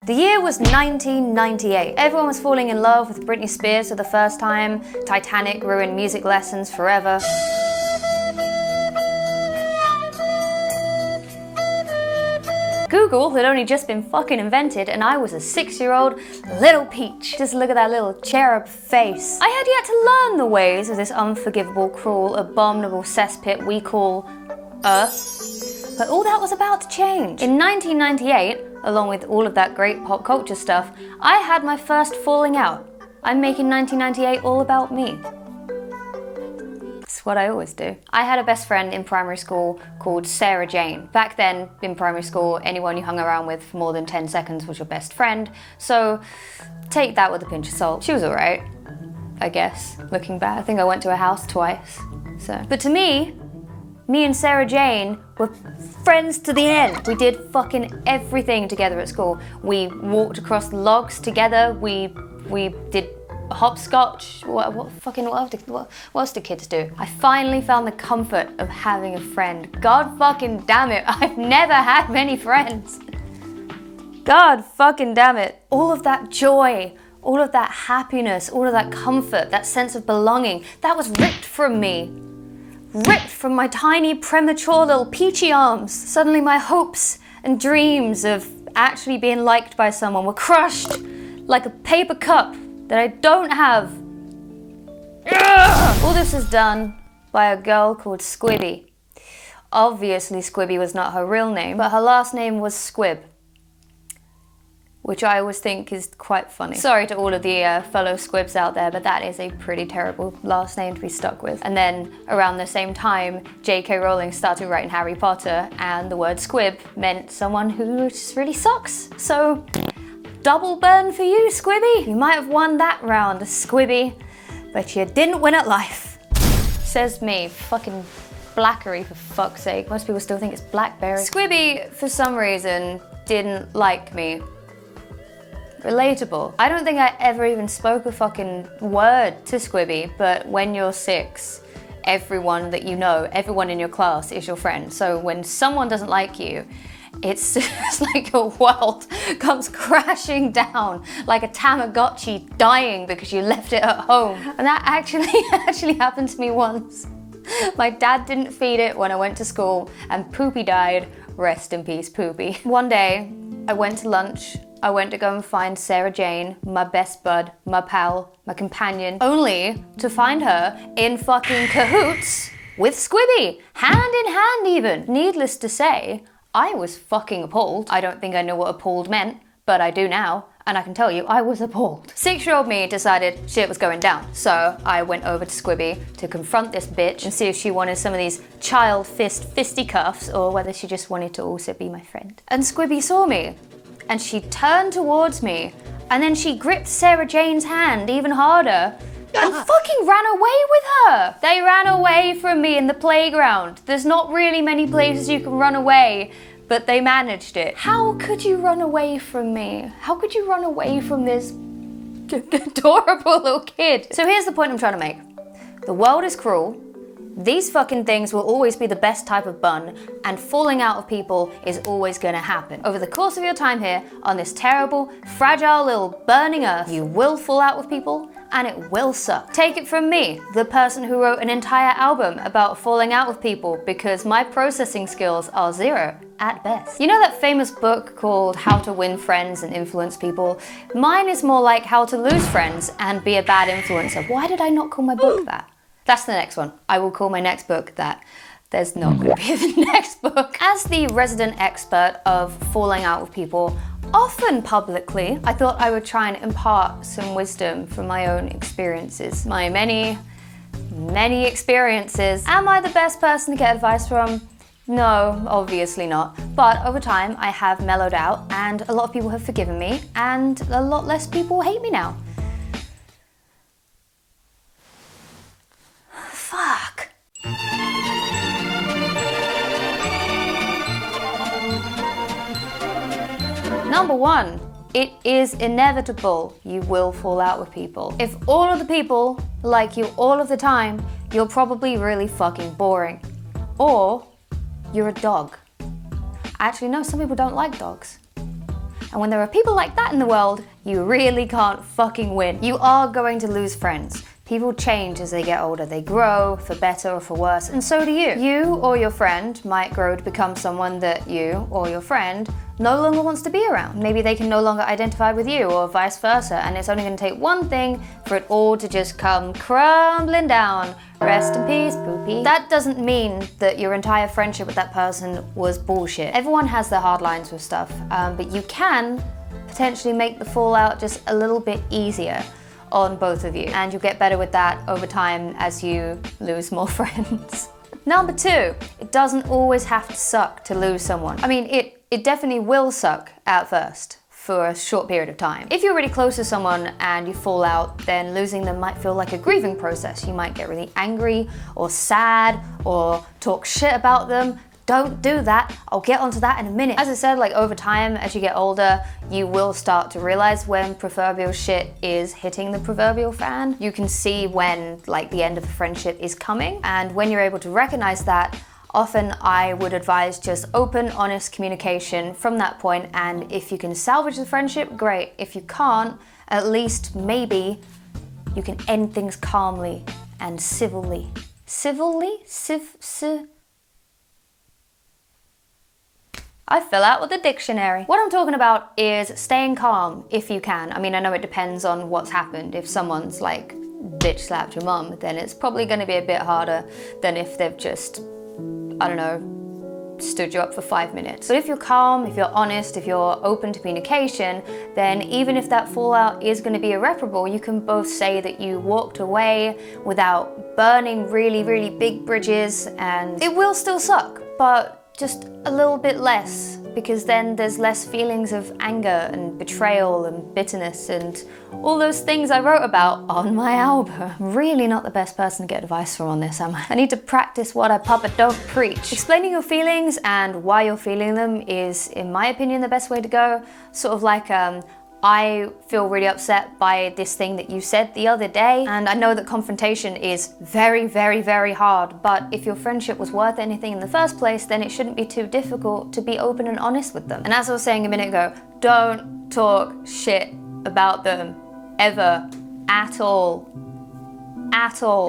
The year was 1998. Everyone was falling in love with Britney Spears for the first time. Titanic ruined music lessons forever. Google had only just been fucking invented and I was a 6-year-old little peach. Just look at that little cherub face. I had yet to learn the ways of this unforgivable, cruel, abominable cesspit we call Earth. But all that was about to change. In 1998, along with all of that great pop culture stuff, I had my first falling out. I'm making 1998 all about me. It's what I always do. I had a best friend in primary school called Sarah Jane. Back then, in primary school, anyone you hung around with for more than 10 seconds was your best friend, so take that with a pinch of salt. She was alright, I guess, looking back. I think I went to her house twice, so. But to me and Sarah Jane were friends to the end. We did fucking everything together at school. We walked across logs together, we did hopscotch, what else do kids do? I finally found the comfort of having a friend. God fucking damn it, I've never had many friends. God fucking damn it. All of that joy, all of that happiness, all of that comfort, that sense of belonging, that was ripped from me. Ripped from my tiny, premature little peachy arms. Suddenly my hopes and dreams of actually being liked by someone were crushed like a paper cup that I don't have. Ugh! All this is done by a girl called Squibby. Obviously Squibby was not her real name, but her last name was Squib, which I always think is quite funny. Sorry to all of the fellow Squibs out there, but that is a pretty terrible last name to be stuck with. And then around the same time, J.K. Rowling started writing Harry Potter, and the word squib meant someone who just really sucks. So, double burn for you, Squibby. You might have won that round, Squibby, but you didn't win at life. Says me, fucking Blackery for fuck's sake. Most people still think it's Blackberry. Squibby, for some reason, didn't like me. Relatable. I don't think I ever even spoke a fucking word to Squibby, but when you're 6, everyone that you know, everyone in your class is your friend. So when someone doesn't like you, it's just like your world comes crashing down like a Tamagotchi dying because you left it at home. And that actually happened to me once. My dad didn't feed it when I went to school and Poopy died. Rest in peace, Poopy. One day, I went to lunch. I went to go and find Sarah Jane, my best bud, my pal, my companion, only to find her in fucking cahoots with Squibby, hand in hand even. Needless to say, I was fucking appalled. I don't think I know what appalled meant, but I do now, and I can tell you I was appalled. 6-year-old me decided shit was going down, so I went over to Squibby to confront this bitch and see if she wanted some of these child fisticuffs or whether she just wanted to also be my friend. And Squibby saw me, and she turned towards me, and then she gripped Sarah Jane's hand even harder and fucking ran away with her. They ran away from me in the playground. There's not really many places you can run away, but they managed it. How could you run away from me? How could you run away from this adorable little kid? So here's the point I'm trying to make. The world is cruel. These fucking things will always be the best type of bun, and falling out of people is always gonna happen. Over the course of your time here on this terrible, fragile little burning earth, you will fall out with people, and it will suck. Take it from me, the person who wrote an entire album about falling out with people because my processing skills are 0 at best. You know that famous book called How to Win Friends and Influence People? Mine is more like How to Lose Friends and Be a Bad Influencer. Why did I not call my book that? That's the next one. I will call my next book that. There's not going to be the next book. As the resident expert of falling out with people, often publicly, I thought I would try and impart some wisdom from my own experiences. My many experiences. Am I the best person to get advice from? No, obviously not. But over time, I have mellowed out and a lot of people have forgiven me and a lot less people hate me now. Fuck. Number 1, it is inevitable you will fall out with people. If all of the people like you all of the time, you're probably really fucking boring. Or you're a dog. Actually, no, some people don't like dogs. And when there are people like that in the world, you really can't fucking win. You are going to lose friends. People change as they get older. They grow, for better or for worse, and so do you. You or your friend might grow to become someone that you or your friend no longer wants to be around. Maybe they can no longer identify with you, or vice versa, and it's only going to take one thing for it all to just come crumbling down. Rest in peace, poopy. That doesn't mean that your entire friendship with that person was bullshit. Everyone has their hard lines with stuff, but you can potentially make the fallout just a little bit easier on both of you, and you'll get better with that over time as you lose more friends. Number 2, it doesn't always have to suck to lose someone. I mean, it definitely will suck at first for a short period of time. If you're really close to someone and you fall out, then losing them might feel like a grieving process. You might get really angry or sad or talk shit about them. Don't do that. I'll get onto that in a minute. As I said, like over time, as you get older, you will start to realize when proverbial shit is hitting the proverbial fan. You can see when like the end of the friendship is coming. And when you're able to recognize that, often I would advise just open, honest communication from that point. And if you can salvage the friendship, great. If you can't, at least maybe you can end things calmly and civilly. Civilly? I fell out with the dictionary. What I'm talking about is staying calm if you can. I mean, I know it depends on what's happened. If someone's like bitch slapped your mum, then it's probably gonna be a bit harder than if they've just, I don't know, stood you up for 5 minutes. But if you're calm, if you're honest, if you're open to communication, then even if that fallout is gonna be irreparable, you can both say that you walked away without burning really, really big bridges, and it will still suck, but just a little bit less, because then there's less feelings of anger and betrayal and bitterness and all those things I wrote about on my album. Really not the best person to get advice from on this, am I? I need to practice what I papa don't preach. Explaining your feelings and why you're feeling them is, in my opinion, the best way to go. Sort of like, I feel really upset by this thing that you said the other day, and I know that confrontation is very, very, very hard, but if your friendship was worth anything in the first place, then it shouldn't be too difficult to be open and honest with them. And as I was saying a minute ago, don't talk shit about them ever, at all,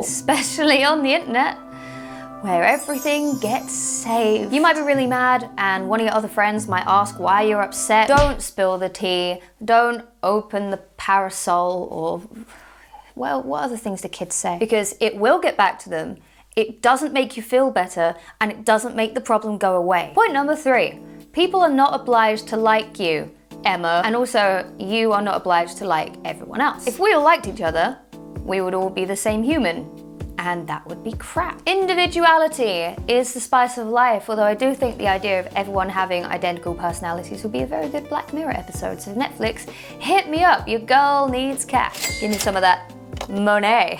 especially on the internet, where everything gets saved. You might be really mad and one of your other friends might ask why you're upset. Don't spill the tea, don't open the parasol, or, well, what other things do kids say? Because it will get back to them, it doesn't make you feel better, and it doesn't make the problem go away. Point number 3, people are not obliged to like you, Emma, and also you are not obliged to like everyone else. If we all liked each other, we would all be the same human, and that would be crap. Individuality is the spice of life, although I do think the idea of everyone having identical personalities would be a very good Black Mirror episode. So Netflix, hit me up, your girl needs cash. Give me some of that Monet.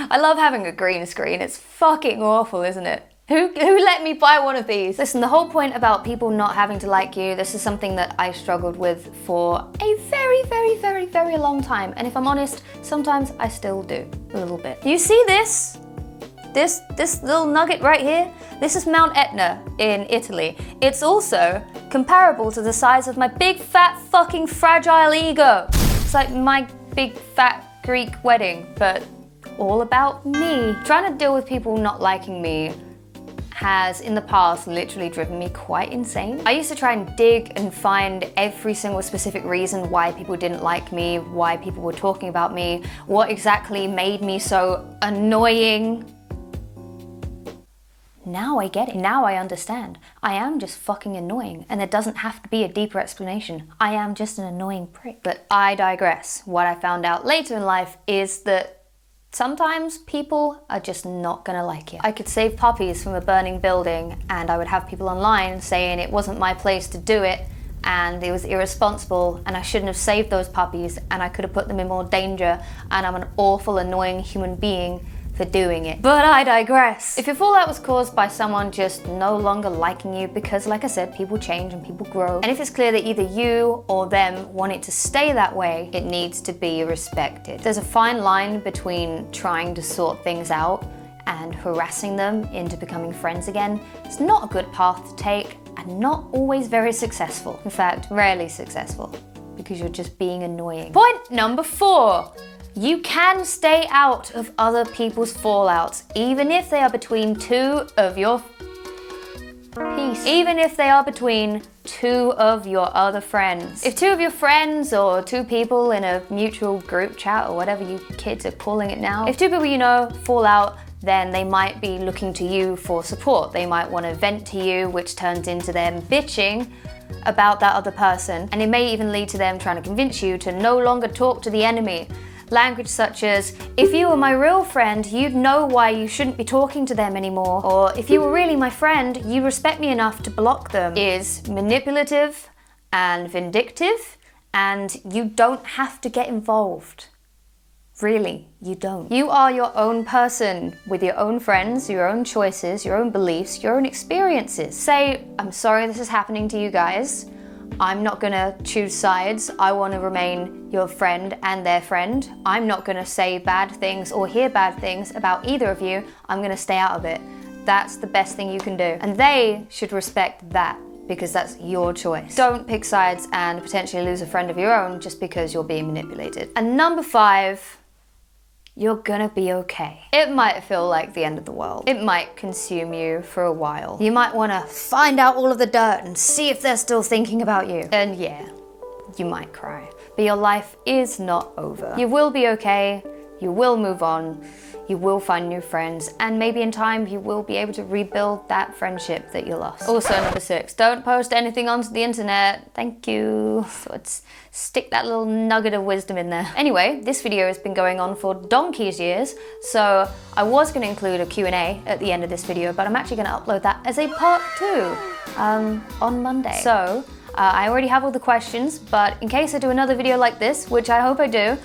I love having a green screen, it's fucking awful, isn't it? Who let me buy one of these? Listen, the whole point about people not having to like you, this is something that I struggled with for a very, very, very, very long time. And if I'm honest, sometimes I still do, a little bit. You see this? This little nugget right here? This is Mount Etna in Italy. It's also comparable to the size of my big, fat, fucking fragile ego. It's like my big, fat Greek wedding, but all about me. Trying to deal with people not liking me has in the past literally driven me quite insane. I used to try and dig and find every single specific reason why people didn't like me, why people were talking about me, what exactly made me so annoying. Now I get it. Now I understand. I am just fucking annoying, and there doesn't have to be a deeper explanation. I am just an annoying prick. But I digress. What I found out later in life is that sometimes people are just not gonna like you. I could save puppies from a burning building, and I would have people online saying it wasn't my place to do it, and it was irresponsible, and I shouldn't have saved those puppies, and I could have put them in more danger, and I'm an awful, annoying human being for doing it. But I digress. If your fallout was caused by someone just no longer liking you, because like I said, people change and people grow, and if it's clear that either you or them want it to stay that way, it needs to be respected. There's a fine line between trying to sort things out and harassing them into becoming friends again is not a good path to take and not always very successful. In fact, rarely successful, because you're just being annoying. Point number 4. You can stay out of other people's fallouts, even if they are between two of your other friends. If two of your friends or two people in a mutual group chat or whatever you kids are calling it now, if two people you know fall out, then they might be looking to you for support. They might want to vent to you, which turns into them bitching about that other person, and it may even lead to them trying to convince you to no longer talk to the enemy. Language such as, if you were my real friend, you'd know why you shouldn't be talking to them anymore. Or, if you were really my friend, you respect me enough to block them, is manipulative and vindictive, and you don't have to get involved. Really, you don't. You are your own person with your own friends, your own choices, your own beliefs, your own experiences. Say, I'm sorry this is happening to you guys. I'm not gonna choose sides. I want to remain your friend and their friend. I'm not gonna say bad things or hear bad things about either of you. I'm gonna stay out of it. That's the best thing you can do. And they should respect that, because that's your choice. Don't pick sides and potentially lose a friend of your own just because you're being manipulated. And number 5, you're gonna be okay. It might feel like the end of the world. It might consume you for a while. You might wanna find out all of the dirt and see if they're still thinking about you. And yeah, you might cry. But your life is not over. You will be okay, you will move on, you will find new friends, and maybe in time you will be able to rebuild that friendship that you lost. Also, number 6, don't post anything onto the internet. Thank you. Let's stick that little nugget of wisdom in there. Anyway, this video has been going on for donkey's years, so I was going to include a Q&A at the end of this video, but I'm actually going to upload that as a part 2 on Monday. So, I already have all the questions, but in case I do another video like this, which I hope I do,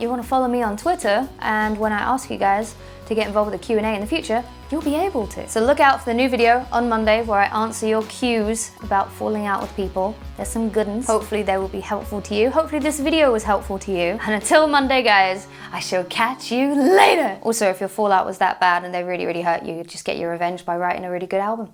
you want to follow me on Twitter, and when I ask you guys to get involved with the Q&A in the future, you'll be able to. So look out for the new video on Monday where I answer your Qs about falling out with people. There's some good ones. Hopefully they will be helpful to you. Hopefully this video was helpful to you. And until Monday, guys, I shall catch you later. Also, if your fallout was that bad and they really, really hurt you, just get your revenge by writing a really good album.